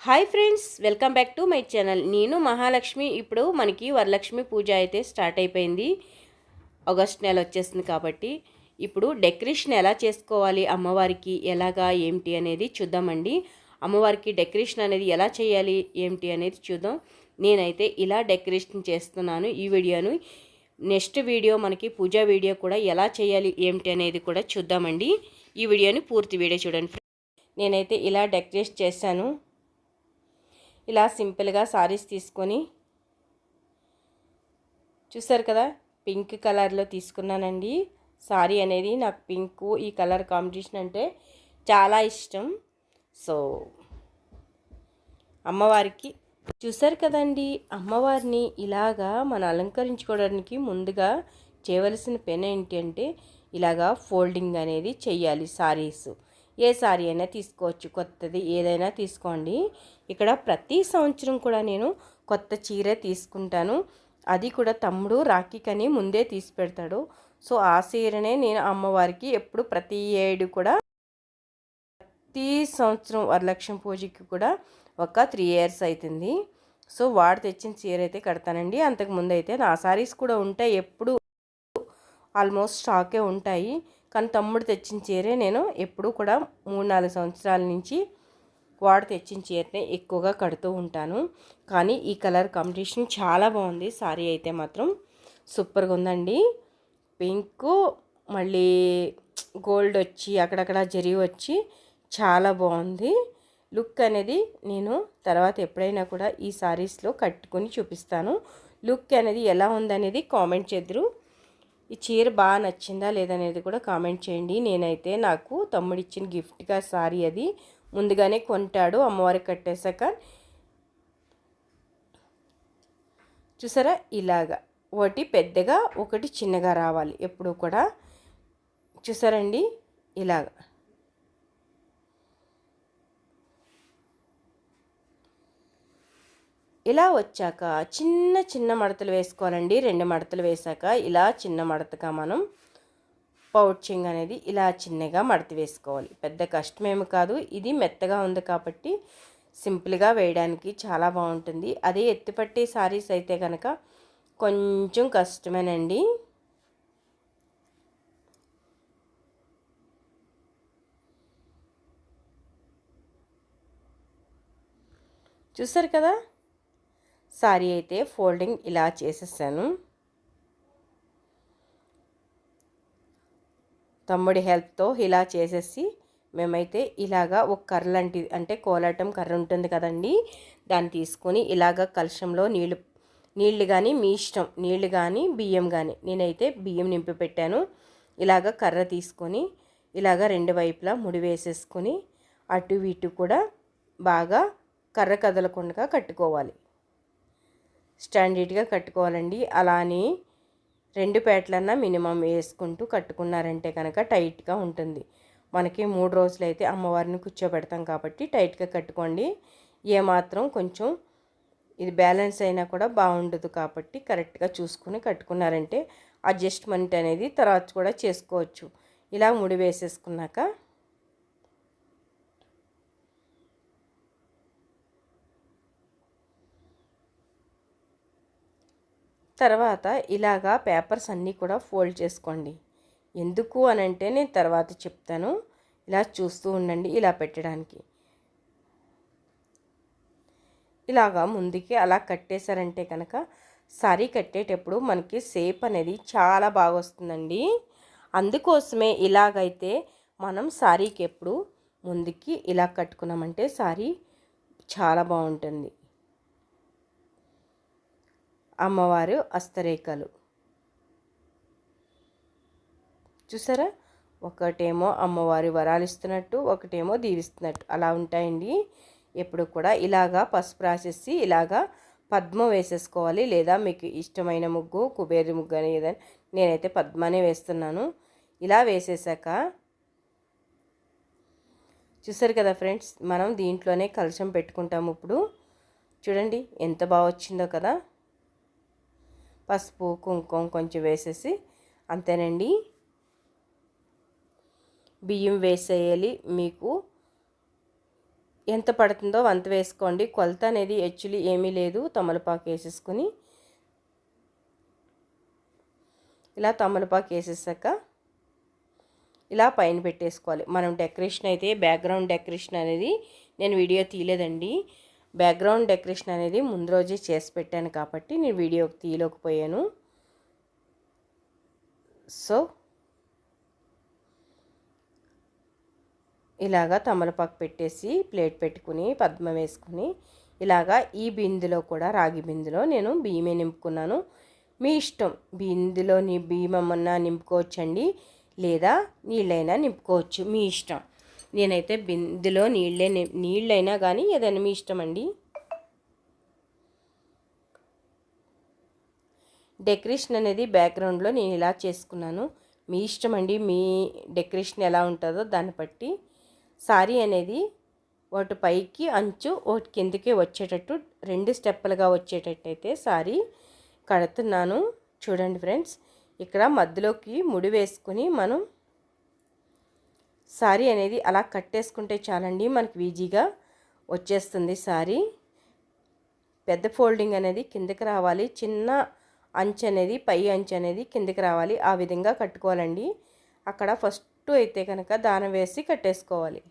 Hi friends, welcome back to my channel. నేను మహాలక్ష్మి. ఇప్పుడు మనకి వరలక్ష్మి పూజ అయితే స్టార్ట్ అయిపోయింది. ఆగస్ట్ నెల వచ్చేస్తుంది కాబట్టి ఇప్పుడు డెకరేషన్ ఎలా చేసుకోవాలి, అమ్మవారికి ఎలాగా ఏంటి అనేది చూద్దామండి. అమ్మవారికి డెకరేషన్ అనేది ఎలా చేయాలి ఏంటి అనేది చూద్దాం. నేనైతే ఇలా డెకరేషన్ చేస్తున్నాను ఈ వీడియోను. నెక్స్ట్ వీడియో మనకి పూజ వీడియో కూడా ఎలా చేయాలి ఏంటి అనేది కూడా చూద్దామండి. ఈ వీడియోని పూర్తి వీడియో చూడండి. నేనైతే ఇలా డెకరేట్ చేశాను. ఇలా సింపుల్గా సారీస్ తీసుకొని చూసారు కదా, పింక్ కలర్లో తీసుకున్నానండి. సారీ అనేది నాకు పింక్ ఈ కలర్ కాంబినేషన్ అంటే చాలా ఇష్టం. సో అమ్మవారికి చూసారు కదండి, అమ్మవారిని ఇలాగా మనం అలంకరించుకోవడానికి ముందుగా చేయవలసిన పని ఏంటి అంటే ఇలాగా ఫోల్డింగ్ అనేది చెయ్యాలి. సారీస్ ఏ సారీ అయినా తీసుకోవచ్చు, కొత్తది ఏదైనా తీసుకోండి. ఇక్కడ ప్రతి సంవత్సరం కూడా నేను కొత్త చీర తీసుకుంటాను. అది కూడా తమ్ముడు రాఖీకని ముందే తీసి పెడతాడు. సో ఆ చీరనే నేను అమ్మవారికి ఎప్పుడు ప్రతి ఏడు కూడా ప్రతి సంవత్సరం వరలక్ష్మి పూజకి కూడా ఒక 3 years అవుతుంది. సో వాడు తెచ్చిన చీర అయితే కడతానండి. అంతకుముందు అయితే నా సారీస్ కూడా ఉంటాయి, ఎప్పుడు ఆల్మోస్ట్ స్టాకే ఉంటాయి. కానీ తమ్ముడు తెచ్చిన చీరే నేను ఎప్పుడు కూడా 3-4 సంవత్సరాల నుంచి వాడు తెచ్చిన చీరనే ఎక్కువగా కడుతూ ఉంటాను. కానీ ఈ కలర్ కాంబినేషన్ చాలా బాగుంది. సారీ అయితే మాత్రం సూపర్గా ఉందండి. పింకు మళ్ళీ గోల్డ్ వచ్చి అక్కడక్కడ జరి వచ్చి చాలా బాగుంది. లుక్ అనేది నేను తర్వాత ఎప్పుడైనా కూడా ఈ సారీస్లో కట్టుకొని చూపిస్తాను. లుక్ అనేది ఎలా ఉందనేది కామెంట్ చేద్దరు. ఈ చీర బాగా నచ్చిందా లేదనేది కూడా కామెంట్ చేయండి. నేనైతే నాకు తమ్ముడు ఇచ్చిన గిఫ్ట్గా సారీ అది ముందుగానే కొంటాడు అమ్మవారికి కట్టేశాక. చూసారా, ఇలాగా ఒకటి పెద్దగా ఒకటి చిన్నగా రావాలి ఎప్పుడు కూడా. చూసారండి, ఇలాగా ఇలా వచ్చాక చిన్న చిన్న మడతలు వేసుకోవాలండి. 2 మడతలు వేసాక ఇలా చిన్న మడతగా మనం పౌచింగ్ అనేది ఇలా చిన్నగా మడత వేసుకోవాలి. పెద్ద కష్టమేమి కాదు. ఇది మెత్తగా ఉంది కాబట్టి సింపుల్గా వేయడానికి చాలా బాగుంటుంది. అదే ఎత్తిపట్టి సారీస్ అయితే కనుక కొంచెం కష్టమేనండి. చూసారు కదా, సారీ అయితే ఫోల్డింగ్ ఇలా చేసేసాను. తమ్ముడి హెల్ప్తో ఇలా చేసేసి మేమైతే ఇలాగా ఒక కర్ర లాంటిది అంటే కోలాటం కర్ర ఉంటుంది కదండి, దాన్ని తీసుకొని ఇలాగ కలశంలో నీళ్ళు కానీ మీ ఇష్టం, నీళ్ళు కానీ బియ్యం కానీ, నేనైతే బియ్యం నింపి పెట్టాను. ఇలాగ కర్ర తీసుకొని ఇలాగ 2 వైపులా ముడి వేసేసుకొని అటు ఇటు కూడా బాగా కర్ర కదలకుండా కట్టుకోవాలి. స్టాండర్డ్గా కట్టుకోవాలండి. అలా అని 2 పేటలన్నా మినిమం వేసుకుంటూ కట్టుకున్నారంటే కనుక టైట్గా ఉంటుంది. మనకి 3 రోజులు అయితే అమ్మవారిని కూర్చోబెడతాం కాబట్టి టైట్గా కట్టుకోండి. ఏమాత్రం కొంచెం ఇది బ్యాలెన్స్ అయినా కూడా బాగుండదు కాబట్టి కరెక్ట్గా చూసుకుని కట్టుకున్నారంటే అడ్జస్ట్మెంట్ అనేది తర్వాత కూడా చేసుకోవచ్చు. ఇలా ముడి వేసేసుకున్నాక తర్వాత ఇలాగా పేపర్స్ అన్నీ కూడా ఫోల్డ్ చేసుకోండి. ఎందుకు అనంటే నేను తర్వాత చెప్తాను. ఇలా చూస్తూ ఉండండి. ఇలా పెట్టడానికి ఇలాగా ముందుకి అలా కట్టేశారంటే కనుక సారీ కట్టేటప్పుడు మనకి షేప్ అనేది చాలా బాగా వస్తుందండి. అందుకోసమే ఇలాగైతే మనం సారీకి ఎప్పుడు ముందుకి ఇలా కట్టుకున్నామంటే సారీ చాలా బాగుంటుంది. అమ్మవారు హస్తరేఖలు చూసారా, ఒకటేమో అమ్మవారి వరాలు ఇస్తున్నట్టు, ఒకటేమో దీవిస్తున్నట్టు అలా ఉంటాయండి. ఎప్పుడు కూడా ఇలాగా పసుపు రాసేసి ఇలాగా పద్మ వేసేసుకోవాలి. లేదా మీకు ఇష్టమైన ముగ్గు కుబేర ముగ్గు అని ఏదైనా, నేనైతే పద్మనే వేస్తున్నాను. ఇలా వేసేసాక చూసారు కదా ఫ్రెండ్స్, మనం దీంట్లోనే కలశం పెట్టుకుంటాము. ఇప్పుడు చూడండి ఎంత బాగా వచ్చిందో కదా. పసుపు కుంకుమ కొంచెం వేసేసి అంతేనండి. బియ్యం వేసేయాలి. మీకు ఎంత పడుతుందో అంత వేసుకోండి. కొలత అనేది యాక్చువల్లీ ఏమీ లేదు. తమలపాకు వేసేసుకొని ఇలా తమలపాకు వేసేసాక ఇలా పైన పెట్టేసుకోవాలి. మనం డెకరేషన్ అయితే బ్యాక్గ్రౌండ్ డెకరేషన్ అనేది నేను వీడియో తీయలేదండి. బ్యాక్గ్రౌండ్ డెకరేషన్ అనేది ముందు రోజే చేసి పెట్టాను కాబట్టి నేను వీడియో తీయలేకపోయాను. సో ఇలాగా తమలపాకు పెట్టేసి ప్లేట్ పెట్టుకుని పద్మం వేసుకుని ఇలాగా ఈ బిందులో కూడా రాగి బిందులో నేను బియ్యమే నింపుకున్నాను. మీ ఇష్టం, బిందులో బియ్యమన్నా నింపుకోవచ్చండి, లేదా నీళ్ళైనా నింపుకోవచ్చు, మీ ఇష్టం. నేనైతే బిందులో నీళ్ళైనా కానీ ఏదైనా మీ ఇష్టం అండి. డెకరేషన్ అనేది బ్యాక్గ్రౌండ్లో నేను ఇలా చేసుకున్నాను. మీ ఇష్టం అండి, మీ డెకరేషన్ ఎలా ఉంటుందో దాన్ని బట్టి. సారీ అనేది ఒకటి పైకి అంచు ఒకటి కిందకి వచ్చేటట్టు 2 స్టెప్పులుగా వచ్చేటట్టు అయితే సారీ కడుతున్నాను. చూడండి ఫ్రెండ్స్, ఇక్కడ మధ్యలోకి ముడి వేసుకుని మనం సారీ అనేది అలా కట్టేసుకుంటే చాలండి, మనకి ఈజీగా వచ్చేస్తుంది సారీ. పెద్ద ఫోల్డింగ్ అనేది కిందకి రావాలి, చిన్న అంచు అనేది పై అంచు అనేది కిందకి రావాలి. ఆ విధంగా కట్టుకోవాలండి. అక్కడ ఫస్ట్ అయితే కనుక దారం వేసి కట్టేసుకోవాలి.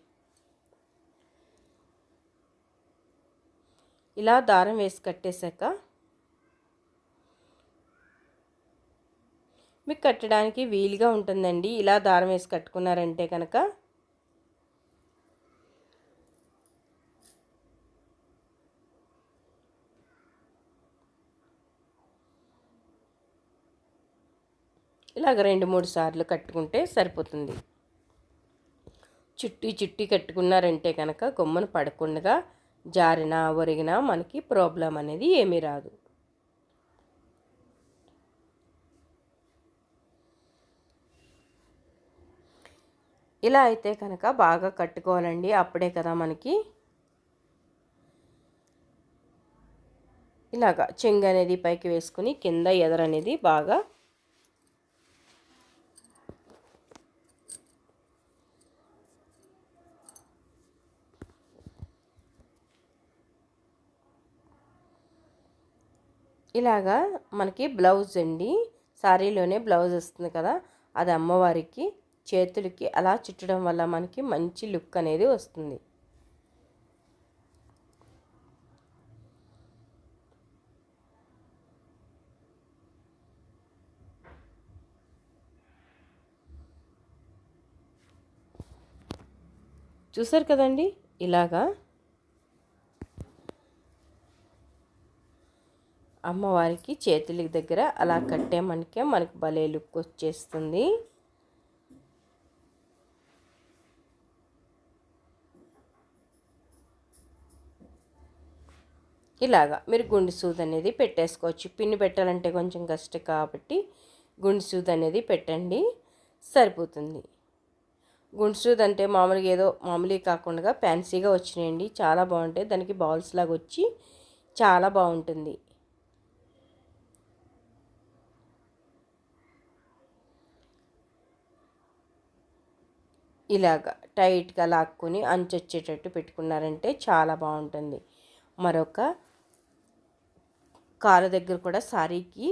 ఇలా దారం వేసి కట్టేశాక మీకు కట్టడానికి వీలుగా ఉంటుందండి. ఇలా దారం వేసి కట్టుకున్నారంటే కనుక ఇలాగ 2-3 సార్లు కట్టుకుంటే సరిపోతుంది. చుట్టి కట్టుకున్నారంటే కనుక గమ్మున పడకుండా జారినా ఒరిగినా మనకి ప్రాబ్లం అనేది ఏమీ రాదు. ఇలా అయితే కనుక బాగా కట్టుకోవాలండి. అప్పుడే కదా మనకి ఇలాగా చెంగు అనేది పైకి వేసుకుని కింద ఎదరనేది బాగా ఇలాగా మనకి బ్లౌజ్ అండి, సారీలోనే బ్లౌజ్ వస్తుంది కదా, అది అమ్మవారికి చేతులకి అలా చుట్టడం వల్ల మనకి మంచి లుక్ అనేది వస్తుంది. చూసారు కదండి, ఇలాగా అమ్మవారికి చేతుల దగ్గర అలా కట్టేమనికే మనకి భలే లుక్ వచ్చేస్తుంది. ఇలాగా మీరు గుండు సూది అనేది పెట్టేసుకోవచ్చు. పిన్ని పెట్టాలంటే కొంచెం కష్టం కాబట్టి గుండు సూది అనేది పెట్టండి, సరిపోతుంది. గుండు సూది అంటే మామూలుగా ఏదో మామూలుగా కాకుండా ఫ్యాన్సీగా వచ్చినాయండి, చాలా బాగుంటాయి. దానికి బాల్స్ లాగా వచ్చి చాలా బాగుంటుంది. ఇలాగ టైట్గా లాక్కుని అంచు వచ్చేటట్టు పెట్టుకున్నారంటే చాలా బాగుంటుంది. మరొక కాలు దగ్గర కూడా సారీకి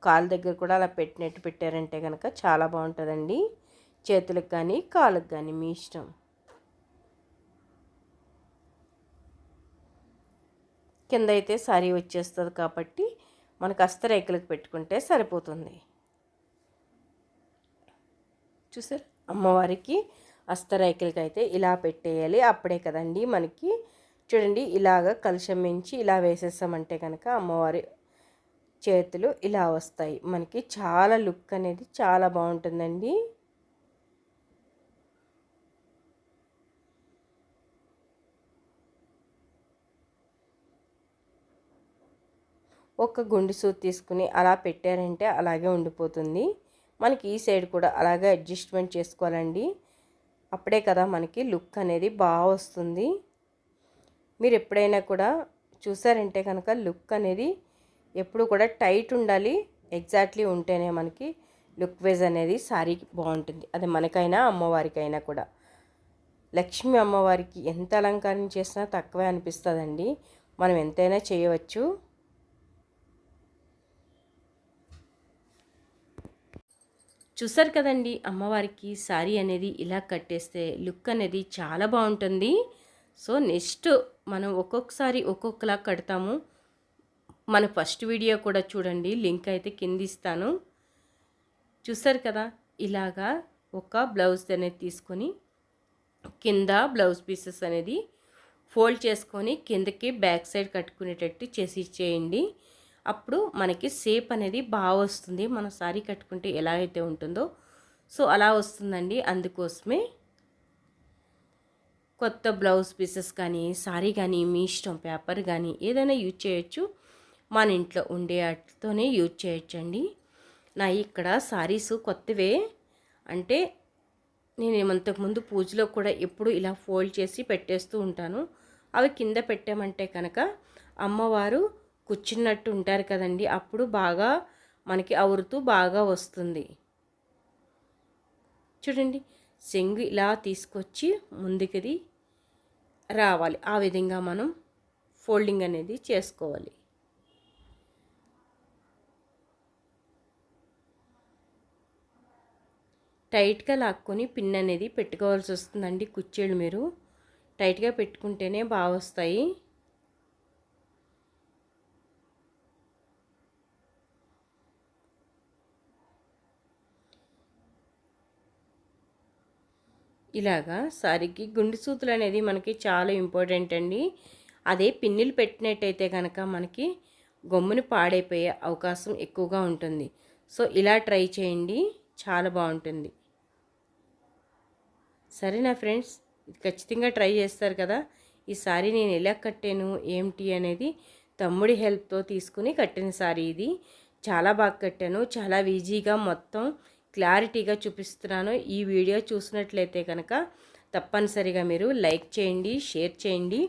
కాలు దగ్గర కూడా అలా పెట్టినట్టు పెట్టారంటే కనుక చాలా బాగుంటుందండి. చేతులకు కానీ కాళ్ళకు కానీ మీ ఇష్టం. కింద అయితే సారీ వచ్చేస్తుంది కాబట్టి మనకు హస్తరేఖలకు పెట్టుకుంటే సరిపోతుంది. చూసారు, అమ్మవారికి హస్తరేఖలకి అయితే ఇలా పెట్టేయాలి. అప్పుడే కదండి మనకి చూడండి ఇలాగ కలశం మించి ఇలా వేసేసామంటే కనుక అమ్మవారి చేతులు ఇలా వస్తాయి. మనకి చాలా లుక్ అనేది చాలా బాగుంటుందండి. ఒక గుండు సూది తీసుకుని అలా పెట్టారంటే అలాగే ఉండిపోతుంది. మనకి ఈ సైడ్ కూడా అలాగే అడ్జస్ట్మెంట్ చేసుకోవాలండి. అప్పుడే కదా మనకి లుక్ అనేది బాగా వస్తుంది. మీరు ఎప్పుడైనా కూడా చూసారంటే కనుక లుక్ అనేది ఎప్పుడు కూడా టైట్ ఉండాలి, ఎగ్జాక్ట్లీ ఉంటేనే మనకి లుక్ వైజ్ అనేది సారీ బాగుంటుంది. అది మనకైనా అమ్మవారికైనా కూడా. లక్ష్మీ అమ్మవారికి ఎంత అలంకారం చేసినా తక్కువే అనిపిస్తుందండి. మనం ఎంతైనా చేయవచ్చు. చూసారు కదండి, అమ్మవారికి శారీ అనేది ఇలా కట్టేస్తే లుక్ అనేది చాలా బాగుంటుంది. సో నెక్స్ట్ మనం ఒక్కొక్కసారి ఒక్కొక్కలా కడతాము. మన ఫస్ట్ వీడియో కూడా చూడండి, లింక్ అయితే కింద ఇస్తాను. చూసారు కదా, ఇలాగా ఒక బ్లౌజ్ అనేది తీసుకొని కింద బ్లౌజ్ పీసెస్ అనేది ఫోల్డ్ చేసుకొని కిందకి బ్యాక్ సైడ్ కట్టుకునేటట్టు చేసి చేయండి. అప్పుడు మనకి షేప్ అనేది బాగా వస్తుంది. మన సారీ కట్టుకుంటే ఎలా అయితే ఉంటుందో సో అలా వస్తుందండి. అందుకోసమే కొత్త బ్లౌజ్ పీసెస్ కానీ సారీ కానీ మీ ఇష్టం, పేపర్ కానీ ఏదైనా యూజ్ చేయొచ్చు. మన ఇంట్లో ఉండే వాటితోనే యూజ్ చేయొచ్చండి. నా ఇక్కడ సారీస్ కొత్తవే, అంటే నేను ఇంతకుముందు పూజలో కూడా ఎప్పుడు ఇలా ఫోల్డ్ చేసి పెట్టేస్తూ ఉంటాను. అవి కింద పెట్టామంటే కనుక అమ్మవారు కూర్చున్నట్టు ఉంటారు కదండి, అప్పుడు బాగా మనకి అవురుతూ బాగా వస్తుంది. చూడండి, చెంగు ఇలా తీసుకొచ్చి ముందుకి రావాలి. ఆ విధంగా మనం ఫోల్డింగ్ అనేది చేసుకోవాలి. టైట్గా లాక్కొని పిన్ అనేది పెట్టుకోవాల్సి వస్తుందండి. కుచ్చేళ్ళు మీరు టైట్గా పెట్టుకుంటేనే బాగా వస్తాయి. ఇలాగా సారీకి గుండు సూతులు అనేది మనకి చాలా ఇంపార్టెంట్ అండి. అదే పిన్నులు పెట్టినట్టయితే కనుక మనకి గమ్ముని పాడైపోయే అవకాశం ఎక్కువగా ఉంటుంది. సో ఇలా ట్రై చేయండి, చాలా బాగుంటుంది. సరేనా ఫ్రెండ్స్, ఖచ్చితంగా ట్రై చేస్తారు కదా. ఈ సారీ నేను ఎలా కట్టాను ఏమిటి అనేది తమ్ముడి హెల్ప్తో తీసుకుని కట్టిన సారీ ఇది. చాలా బాగా కట్టాను, చాలా ఈజీగా మొత్తం క్లారిటీగా చూపిస్తున్నాను. ఈ వీడియో చూసినట్లయితే కనుక తప్పనిసరిగా మీరు లైక్ చేయండి, షేర్ చేయండి.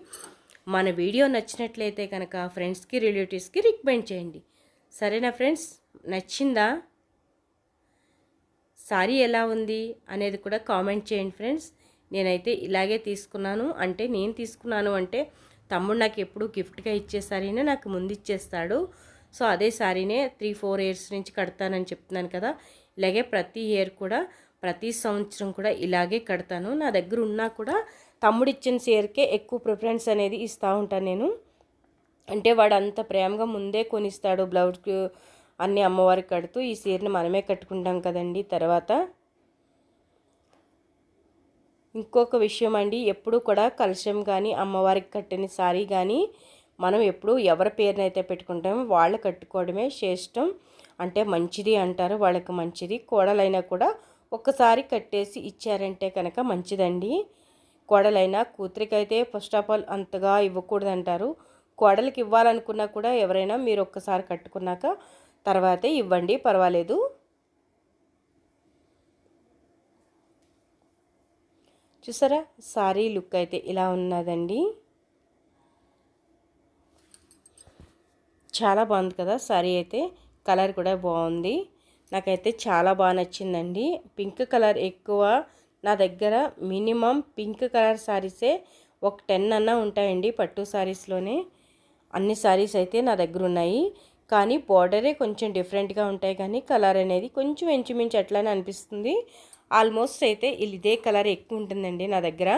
మన వీడియో నచ్చినట్లయితే కనుక ఫ్రెండ్స్కి, రిలేటివ్స్కి రికమెండ్ చేయండి. సరేనా ఫ్రెండ్స్, నచ్చిందా? సారీ ఎలా ఉంది అనేది కూడా కామెంట్ చేయండి ఫ్రెండ్స్. నేనైతే ఇలాగే తీసుకున్నాను. అంటే నేను తీసుకున్నాను అంటే తమ్ముడు నాకు ఎప్పుడు గిఫ్ట్గా ఇచ్చే సారీనే నాకు ముందు ఇచ్చేస్తాడు. సో అదే సారీనే 3-4 ఇయర్స్ నుంచి కడతానని చెప్తున్నాను కదా. ఇలాగే ప్రతి ఇయర్ కూడా, ప్రతి సంవత్సరం కూడా ఇలాగే కడతాను. నా దగ్గర ఉన్నా కూడా తమ్ముడు ఇచ్చిన చీరకే ఎక్కువ ప్రిఫరెన్స్ అనేది ఇస్తూ ఉంటాను నేను. అంటే వాడు అంత ప్రేమగా ముందే కొనిస్తాడు బ్లౌజ్కి అన్నీ అమ్మవారికి కడుతూ. ఈ చీరని మనమే కట్టుకుంటాం కదండి తర్వాత. ఇంకొక విషయం అండి, ఎప్పుడు కూడా కలశం కానీ అమ్మవారికి కట్టిన సారీ కానీ మనం ఎప్పుడు ఎవరి పేరునైతే పెట్టుకుంటామో వాళ్ళు కట్టుకోవడమే శ్రేష్టం. అంటే మంచిది అంటారు, వాళ్ళకి మంచిది. కోడలైనా కూడా ఒక్కసారి కట్టేసి ఇచ్చారంటే కనుక మంచిదండి. కోడలైనా కూతురికైతే ఫస్ట్ ఆఫ్ ఆల్ అంతగా ఇవ్వకూడదు అంటారు. కోడలికి ఇవ్వాలనుకున్నా కూడా ఎవరైనా మీరు ఒక్కసారి కట్టుకున్నాక తర్వాతే ఇవ్వండి, పర్వాలేదు. చూసారా, సారీ లుక్ అయితే ఇలా ఉన్నదండి. చాలా బాగుంది కదా సారీ అయితే. కలర్ కూడా బాగుంది, నాకైతే చాలా బాగా నచ్చిందండి. పింక్ కలర్ ఎక్కువ నా దగ్గర మినిమం పింక్ కలర్ సారీసే ఒక 10 అన్నా ఉంటాయండి పట్టు సారీస్లోనే. అన్ని సారీస్ అయితే నా దగ్గర ఉన్నాయి, కానీ బోర్డరే కొంచెం డిఫరెంట్గా ఉంటాయి, కానీ కలర్ అనేది కొంచెం ఇంచుమించు అట్లానే అనిపిస్తుంది. ఆల్మోస్ట్ అయితే ఇదే కలర్ ఎక్కువ ఉంటుందండి నా దగ్గర.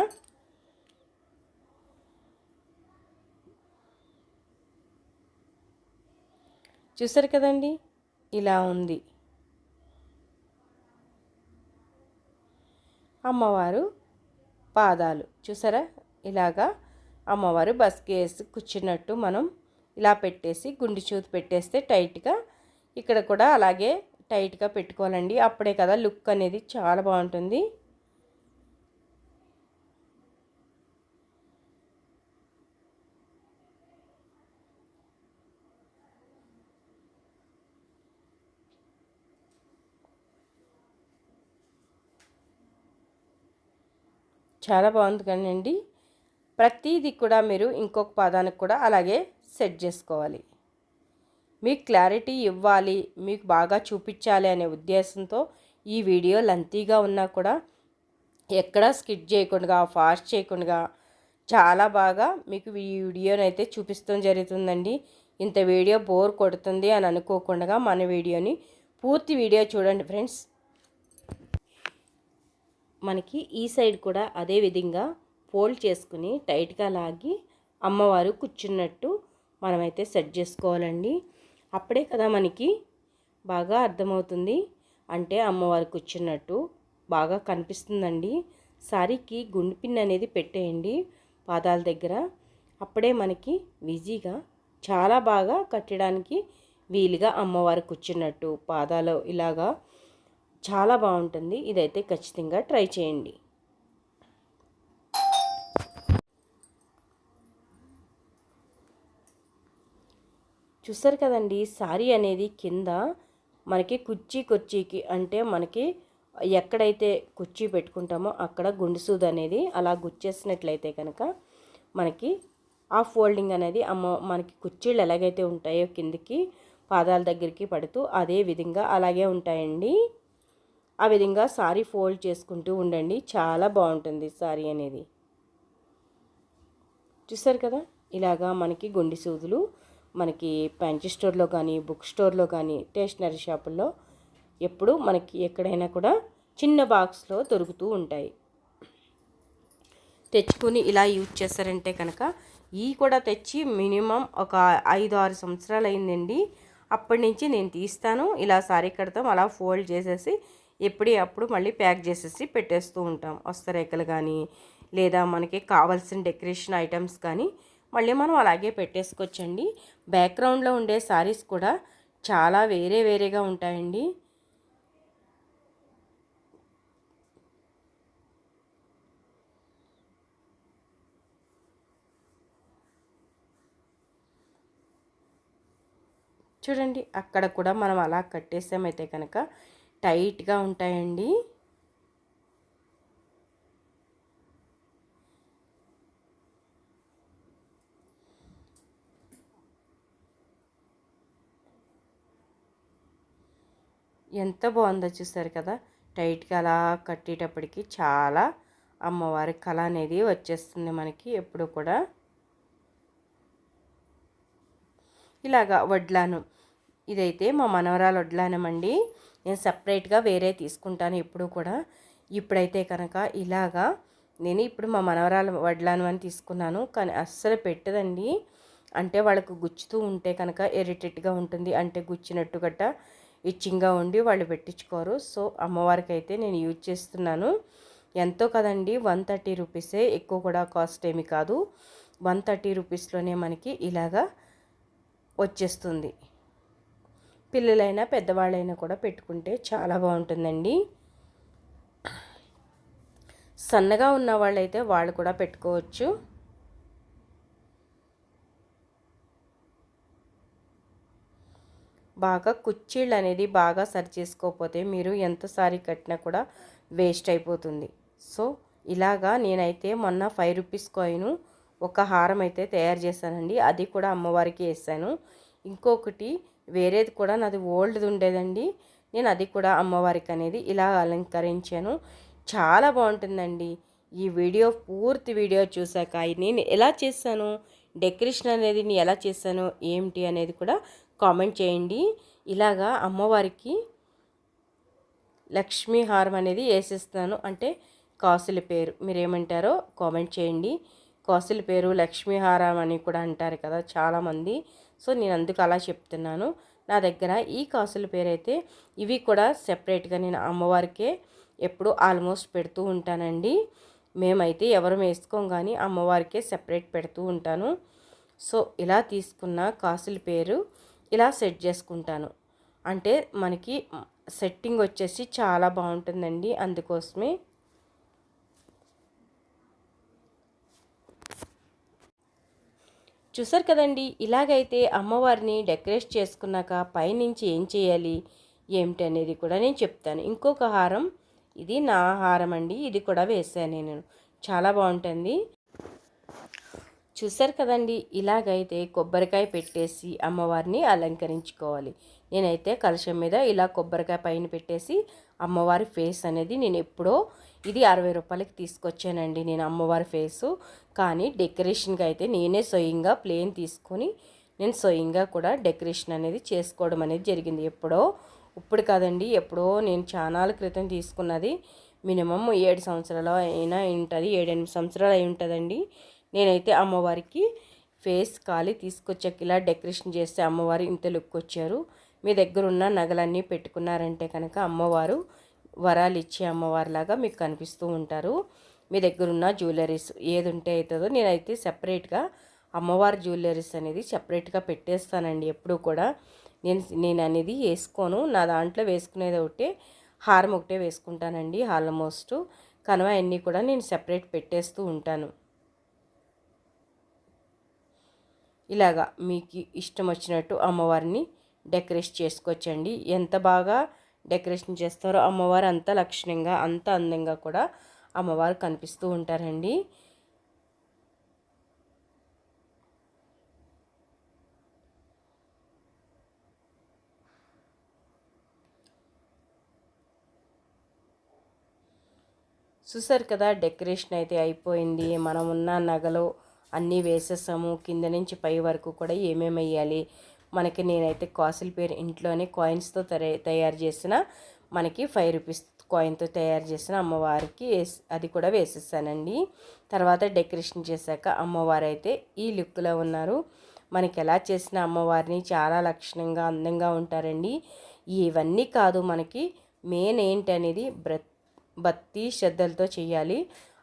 చూసారు కదండి, ఇలా ఉంది. అమ్మవారు పాదాలు చూసారా, ఇలాగా అమ్మవారు బస్కి వేసి కూర్చున్నట్టు మనం ఇలా పెట్టేసి గుండి చూతి పెట్టేస్తే టైట్గా ఇక్కడ కూడా అలాగే టైట్గా పెట్టుకోవాలండి. అప్పుడే కదా లుక్ అనేది చాలా బాగుంటుంది. చాలా బాగుంది కదండి. ప్రతిదీ కూడా మీరు ఇంకొక పాదానికి కూడా అలాగే సెట్ చేసుకోవాలి. మీకు క్లారిటీ ఇవ్వాలి, మీకు బాగా చూపించాలి అనే ఉద్దేశంతో ఈ వీడియో లెంతీగా ఉన్నా కూడా ఎక్కడా స్కిప్ చేయకుండా ఫాస్ట్ చేయకుండా చాలా బాగా మీకు ఈ వీడియోని అయితే చూపిస్తాం జరుగుతుందండి. ఇంత వీడియో బోర్ కొడుతుంది అని అనుకోకుండా మన వీడియోని పూర్తి వీడియో చూడండి ఫ్రెండ్స్. మనకి ఈ సైడ్ కూడా అదే విధంగా ఫోల్డ్ చేసుకుని టైట్గా లాగి అమ్మవారు కూర్చున్నట్టు మనమైతే సెట్ చేసుకోవాలండి. అప్పుడే కదా మనకి బాగా అర్థమవుతుంది. అంటే అమ్మవారు కూర్చున్నట్టు బాగా కనిపిస్తుందండి. సారీకి గుండు పిన్ అనేది పెట్టేయండి పాదాల దగ్గర. అప్పుడే మనకి ఈజీగా చాలా బాగా కట్టడానికి వీలుగా అమ్మవారు కూర్చున్నట్టు పాదాలు ఇలాగా చాలా బాగుంటుంది. ఇదైతే ఖచ్చితంగా ట్రై చేయండి. చూసారు కదండి, సారీ అనేది కింద మనకి కుర్చీకి అంటే మనకి ఎక్కడైతే కుర్చీ పెట్టుకుంటామో అక్కడ గుండు సూది అనేది అలా గుచ్చేసినట్లయితే కనుక మనకి ఆ ఫోల్డింగ్ అనేది మనకి కుర్చీలు ఎలాగైతే ఉంటాయో కిందికి పాదాల దగ్గరికి పడుతూ అదే విధంగా అలాగే ఉంటాయండి. ఆ విధంగా సారీ ఫోల్డ్ చేసుకుంటూ ఉండండి. చాలా బాగుంటుంది సారీ అనేది. చూసారు కదా, ఇలాగా మనకి గుండి సూదులు మనకి ఫ్యాన్సీ స్టోర్లో కానీ బుక్ స్టోర్లో కానీ స్టేషనరీ షాపుల్లో ఎప్పుడు మనకి ఎక్కడైనా కూడా చిన్న బాక్స్లో దొరుకుతూ ఉంటాయి. తెచ్చుకొని ఇలా యూజ్ చేస్తారంటే కనుక ఈ కూడా తెచ్చి మినిమం ఒక 5-6 సంవత్సరాలు అయిందండి. అప్పటి నుంచి నేను తీస్తాను. ఇలా సారీ కడతాం, అలా ఫోల్డ్ చేసేసి అప్పుడు మళ్ళీ ప్యాక్ చేసేసి పెట్టేస్తూ ఉంటాం. వస్తరేకలు కానీ లేదా మనకి కావాల్సిన డెకరేషన్ ఐటమ్స్ కానీ మళ్ళీ మనం అలాగే పెట్టేసుకోవచ్చండి. బ్యాక్గ్రౌండ్లో ఉండే సారీస్ కూడా చాలా వేరేగా ఉంటాయండి. చూడండి, అక్కడ కూడా మనం అలా కట్టేసామైతే కనుక టైట్గా ఉంటాయండి. ఎంత బాగుందో చూసారు కదా, టైట్గా అలా కట్టేటప్పటికి చాలా అమ్మవారి కళ అనేది వచ్చేస్తుంది మనకి. ఎప్పుడు కూడా ఇలాగా వడ్లాను, ఇదైతే మా మనవరాలు వడ్లానమండి. నేను సపరేట్గా వేరే తీసుకుంటాను ఎప్పుడు కూడా. ఇప్పుడైతే కనుక ఇలాగా నేను ఇప్పుడు మా మనవరాలు వడ్లాను అని తీసుకున్నాను. కానీ అస్సలు పెట్టదండి. అంటే వాళ్ళకు గుచ్చుతూ ఉంటే కనుక ఇరిటేట్గా ఉంటుంది. అంటే గుచ్చినట్టు గట్ట ఇచ్చింగ్గా ఉండి వాళ్ళు పెట్టించుకోరు. సో అమ్మవారికి అయితే నేను యూజ్ చేస్తున్నాను. ఎంతో కదండి, 130 రూపీసే, ఎక్కువ కూడా కాస్ట్ ఏమి కాదు. 130 రూపీస్లోనే మనకి ఇలాగా వచ్చేస్తుంది. పిల్లలైనా పెద్దవాళ్ళైనా కూడా పెట్టుకుంటే చాలా బాగుంటుందండి. సన్నగా ఉన్న వాళ్ళైతే వాళ్ళు కూడా పెట్టుకోవచ్చు. బాగా కుర్చీళ్ళు అనేది బాగా సరి చేసుకోకపోతే మీరు ఎంత సారీ కట్టినా కూడా వేస్ట్ అయిపోతుంది. సో ఇలాగా నేనైతే మొన్న 5 రూపీస్ కాయిన్ ఒక హారం అయితే తయారు చేశానండి. అది కూడా అమ్మవారికి వేసాను. ఇంకొకటి వేరేది కూడా నాది ఓల్డ్ది ఉండేదండి. నేను అది కూడా అమ్మవారికి అనేది ఇలా అలంకరించాను. చాలా బాగుంటుందండి. ఈ వీడియో పూర్తి వీడియో చూశాక నేను ఎలా చేశాను, డెకరేషన్ అనేది నేను ఎలా చేశాను ఏమిటి అనేది కూడా కామెంట్ చేయండి. ఇలాగా అమ్మవారికి లక్ష్మీ హారం అనేది వేసేస్తాను. అంటే కాసుల పేరు మీరేమంటారో కామెంట్ చేయండి. కాసుల పేరు లక్ష్మీ హారం అని కూడా అంటారు కదా చాలామంది. సో నేను అందుకు అలా చెప్తున్నాను. నా దగ్గర ఈ కాసుల పేరు అయితే ఇవి కూడా సెపరేట్గా నేను అమ్మవారికే ఎప్పుడు ఆల్మోస్ట్ పెడుతూ ఉంటానండి. మేమైతే ఎవరు వేసుకోం కానీ అమ్మవారికే సెపరేట్ పెడుతూ ఉంటాను. సో ఇలా తీసుకున్న కాసుల పేరు ఇలా సెట్ చేసుకుంటాను. అంటే మనకి సెట్టింగ్ వచ్చేసి చాలా బాగుంటుందండి. అందుకోసమే చూసారు కదండి. ఇలాగైతే అమ్మవారిని డెకరేట్ చేసుకున్నాక పైనుంచి ఏం చేయాలి ఏమిటి అనేది కూడా నేను చెప్తాను. ఇంకొక హారం, ఇది నా హారం అండి, ఇది కూడా వేసాను నేను. చాలా బాగుంటుంది. చూసారు కదండి, ఇలాగైతే కొబ్బరికాయ పెట్టేసి అమ్మవారిని అలంకరించుకోవాలి. నేనైతే కలశం మీద ఇలా కొబ్బరికాయ పైన పెట్టేసి అమ్మవారి ఫేస్ అనేది నేను ఎప్పుడో ఇది 60 రూపాయలకి తీసుకొచ్చానండి నేను అమ్మవారి ఫేసు. కానీ డెకరేషన్కి అయితే నేనే స్వయంగా ప్లేన్ తీసుకొని నేను స్వయంగా కూడా డెకరేషన్ అనేది చేసుకోవడం అనేది జరిగింది. ఇప్పుడు కాదండి, ఎప్పుడో నేను చానాల క్రితం తీసుకున్నది. మినిమం 7 సంవత్సరాలు అయినా ఉంటుంది, 7-8 సంవత్సరాలు అయి ఉంటుందండి. నేనైతే అమ్మవారికి ఫేస్ ఖాళీ తీసుకొచ్చాక ఇలా డెకరేషన్ చేస్తే అమ్మవారు ఇంత లుక్ వచ్చారు. మీ దగ్గర ఉన్న నగలన్నీ పెట్టుకున్నారంటే కనుక అమ్మవారు వరాలు ఇచ్చే అమ్మవారిలాగా మీకు కనిపిస్తూ ఉంటారు. మీ దగ్గర ఉన్న జ్యువెలరీస్ ఏది ఉంటే అవుతుందో నేనైతే సెపరేట్గా అమ్మవారి జ్యువెలరీస్ అనేది సెపరేట్గా పెట్టేస్తానండి. ఎప్పుడు కూడా నేను అనేది వేసుకోను. నా దాంట్లో వేసుకునేది ఒకటే, హారం ఒకటే వేసుకుంటానండి. ఆల్మోస్ట్ కనుమ అన్నీ కూడా నేను సెపరేట్ పెట్టేస్తూ ఉంటాను. ఇలాగా మీకు ఇష్టం వచ్చినట్టు అమ్మవారిని డెకరేషన్ చేసుకోవచ్చండి. ఎంత బాగా డెకరేషన్ చేస్తారో అమ్మవారు అంత లక్షణంగా అంత అందంగా కూడా అమ్మవారు కనిపిస్తూ ఉంటారండి. చూసారు కదా, డెకరేషన్ అయితే అయిపోయింది. మనం ఉన్న నగలు అన్నీ వేసేసాము. కింద నుంచి పై వరకు కూడా ఏమేమి వేయాలి మనకి, నేనైతే కాసుల పేరు ఇంట్లోనే కాయిన్స్తో తయారు చేసిన మనకి 5 రూపీస్ కాయిన్తో తయారు చేసిన అమ్మవారికి అది కూడా వేసేసానండి. తర్వాత డెకరేషన్ చేశాక అమ్మవారు అయితే ఈ లుక్లో ఉన్నారు. మనకి ఎలా చేసిన అమ్మవారిని చాలా లక్షణంగా అందంగా ఉంటారండి. ఇవన్నీ కాదు, మనకి మెయిన్ ఏంటి అనేది భక్తి శ్రద్ధలతో చేయాలి.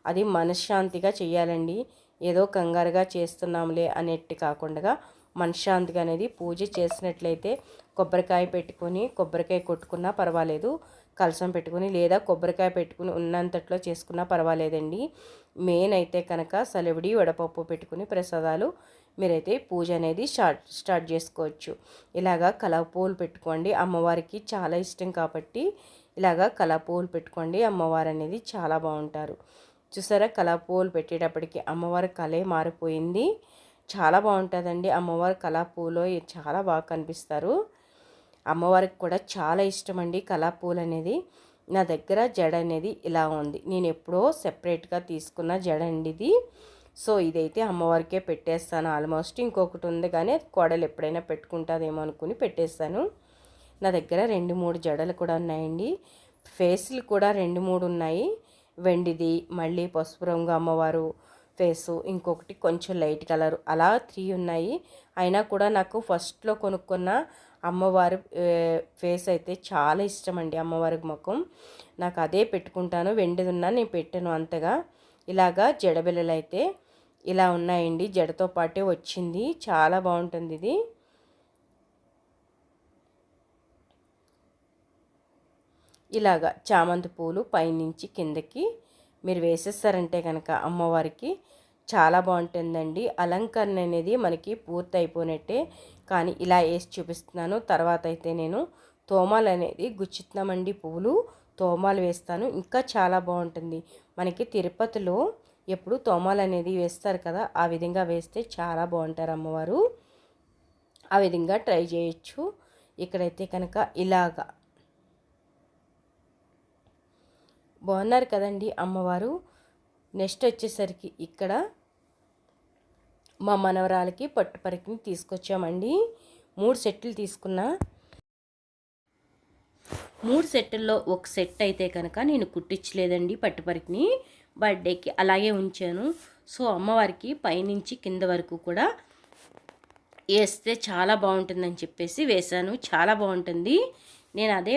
అది మనశ్శాంతిగా చేయాలండి. ఏదో కంగారుగా చేస్తున్నాంలే అనేట్టు కాకుండా మనశ్శాంతిగా అనేది పూజ చేసినట్లయితే కొబ్బరికాయ పెట్టుకొని కొబ్బరికాయ కొట్టుకున్నా పర్వాలేదు, కలసం పెట్టుకుని లేదా కొబ్బరికాయ పెట్టుకుని ఉన్నంతట్లో చేసుకున్నా పర్వాలేదండి. మెయిన్ అయితే కనుక సలివిడి వడపప్పు పెట్టుకుని ప్రసాదాలు మీరైతే పూజ అనేది స్టార్ట్ చేసుకోవచ్చు. ఇలాగా కలపూలు పెట్టుకోండి, అమ్మవారికి చాలా ఇష్టం కాబట్టి ఇలాగా కలపూలు పెట్టుకోండి. అమ్మవారు అనేది చాలా బాగుంటారు. చూసారా, కలపూలు పెట్టేటప్పటికి అమ్మవారి కలే మారిపోయింది. చాలా బాగుంటుందండి. అమ్మవారి కలపూలో చాలా బాగా కనిపిస్తారు. అమ్మవారికి కూడా చాలా ఇష్టం అండి కలపూలు అనేది. నా దగ్గర జడ అనేది ఇలా ఉంది. నేను ఎప్పుడో సెపరేట్గా తీసుకున్న జడ అండి ఇది. సో ఇదైతే అమ్మవారికే పెట్టేస్తాను. ఆల్మోస్ట్ ఇంకొకటి ఉంది కానీ కోడలు ఎప్పుడైనా పెట్టుకుంటుందేమో అనుకుని పెట్టేస్తాను. నా దగ్గర 2-3 జడలు కూడా ఉన్నాయండి. ఫేస్లు కూడా 2-3 ఉన్నాయి. వెండిది, మళ్ళీ పసుపు రంగు అమ్మవారు ఫేసు, ఇంకొకటి కొంచెం లైట్ కలర్, అలా 3 ఉన్నాయి. అయినా కూడా నాకు ఫస్ట్లో కొనుక్కున్న అమ్మవారి ఫేస్ అయితే చాలా ఇష్టం అండి. అమ్మవారి ముఖం నాకు అదే పెట్టుకుంటాను. వెండిది ఉన్నా నేను పెట్టాను అంతగా. ఇలాగా జడబిల్లలు అయితే ఇలా ఉన్నాయండి. జడతో పాటే వచ్చింది, చాలా బాగుంటుంది ఇది. ఇలాగా చామంతి పూలు పైనుంచి కిందకి మీరు వేసేస్తారంటే కనుక అమ్మవారికి చాలా బాగుంటుందండి. అలంకరణ అనేది మనకి పూర్తి అయిపోయినట్టే. కానీ ఇలా వేసి చూపిస్తున్నాను. తర్వాత అయితే నేను తోమాలు అనేది గుచ్చుతున్నామండి. పువ్వులు తోమాలు వేస్తాను, ఇంకా చాలా బాగుంటుంది. మనకి తిరుపతిలో ఎప్పుడు తోమాలు అనేది వేస్తారు కదా, ఆ విధంగా వేస్తే చాలా బాగుంటారు అమ్మవారు. ఆ విధంగా ట్రై చేయొచ్చు. ఇక్కడైతే కనుక ఇలాగా బాగున్నారు కదండి అమ్మవారు. నెక్స్ట్ వచ్చేసరికి ఇక్కడ మా మనవరాలకి పట్టుపరికిని తీసుకొచ్చామండి. 3 సెట్లు తీసుకున్నా. 3 సెట్టుల్లో ఒక సెట్ అయితే కనుక నేను కుట్టించలేదండి పట్టుపరికిని, బర్త్డేకి అలాగే ఉంచాను. సో అమ్మవారికి పైనుంచి కింద వరకు కూడా వేస్తే చాలా బాగుంటుందని చెప్పేసి వేశాను. చాలా బాగుంటుంది. నేను అదే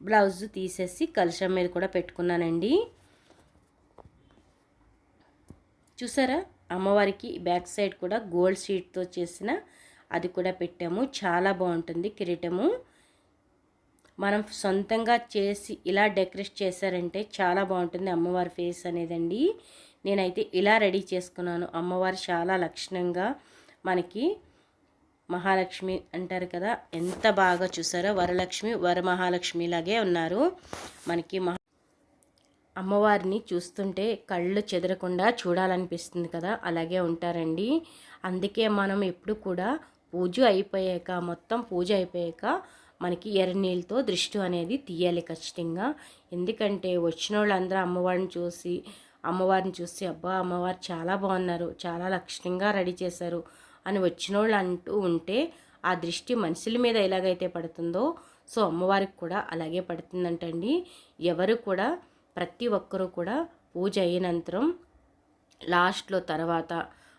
బ్లౌజ్ తీసేసి కలశం మీద కూడా పెట్టుకున్నానండి. చూసారా, అమ్మవారికి బ్యాక్ సైడ్ కూడా గోల్డ్ షీట్తో చేసిన అది కూడా పెట్టాము. చాలా బాగుంటుంది కిరీటము. మనం సొంతంగా చేసి ఇలా డెకరేట్ చేశారంటే చాలా బాగుంటుంది అమ్మవారి ఫేస్ అనేదండి. నేనైతే ఇలా రెడీ చేసుకున్నాను. అమ్మవారు చాలా లక్షణంగా మనకి మహాలక్ష్మి అంటారు కదా, ఎంత బాగా చూసారో వరలక్ష్మి వరమహాలక్ష్మి లాగే ఉన్నారు. మనకి అమ్మవారిని చూస్తుంటే కళ్ళు చెదరకుండా చూడాలనిపిస్తుంది కదా, అలాగే ఉంటారండి. అందుకే మనం ఎప్పుడు కూడా మొత్తం పూజ అయిపోయాక మనకి ఎర్ర నీళ్ళతో దృష్టి అనేది తీయాలి ఖచ్చితంగా. ఎందుకంటే వచ్చిన వాళ్ళందరూ అమ్మవారిని చూసి అబ్బా అమ్మవారు చాలా బాగున్నారు, చాలా లక్షణంగా రెడీ చేశారు అని వచ్చిన వాళ్ళు అంటూ ఉంటే ఆ దృష్టి మనుషుల మీద ఎలాగైతే పడుతుందో సో అమ్మవారికి కూడా అలాగే పడుతుందంటండి. ఎవరు కూడా ప్రతి ఒక్కరూ కూడా పూజ అయినంతరం లాస్ట్లో తర్వాత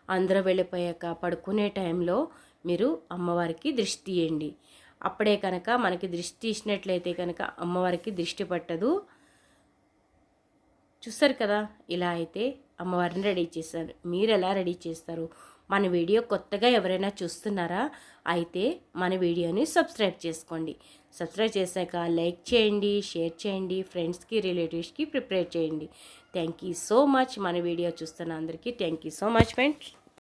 అందరూ వెళ్ళిపోయాక పడుకునే టైంలో మీరు అమ్మవారికి దృష్టి తీయండి. అప్పుడే కనుక మనకి దృష్టి తీసినట్లయితే కనుక అమ్మవారికి దృష్టి పట్టదు. చూస్తారు కదా, ఇలా అయితే అమ్మవారిని రెడీ చేశారు. మీరు ఎలా రెడీ చేస్తారు? మన వీడియో కొత్తగా ఎవరైనా చూస్తున్నారా? అయితే మన వీడియోని సబ్స్క్రైబ్ చేసుకోండి. సబ్స్క్రైబ్ చేశాక లైక్ చేయండి, షేర్ చేయండి, ఫ్రెండ్స్కి రిలేటివ్స్కి ప్రిపేర్ చేయండి. Thank you so much. మన వీడియో చూస్తున్న అందరికీ thank you so much friends.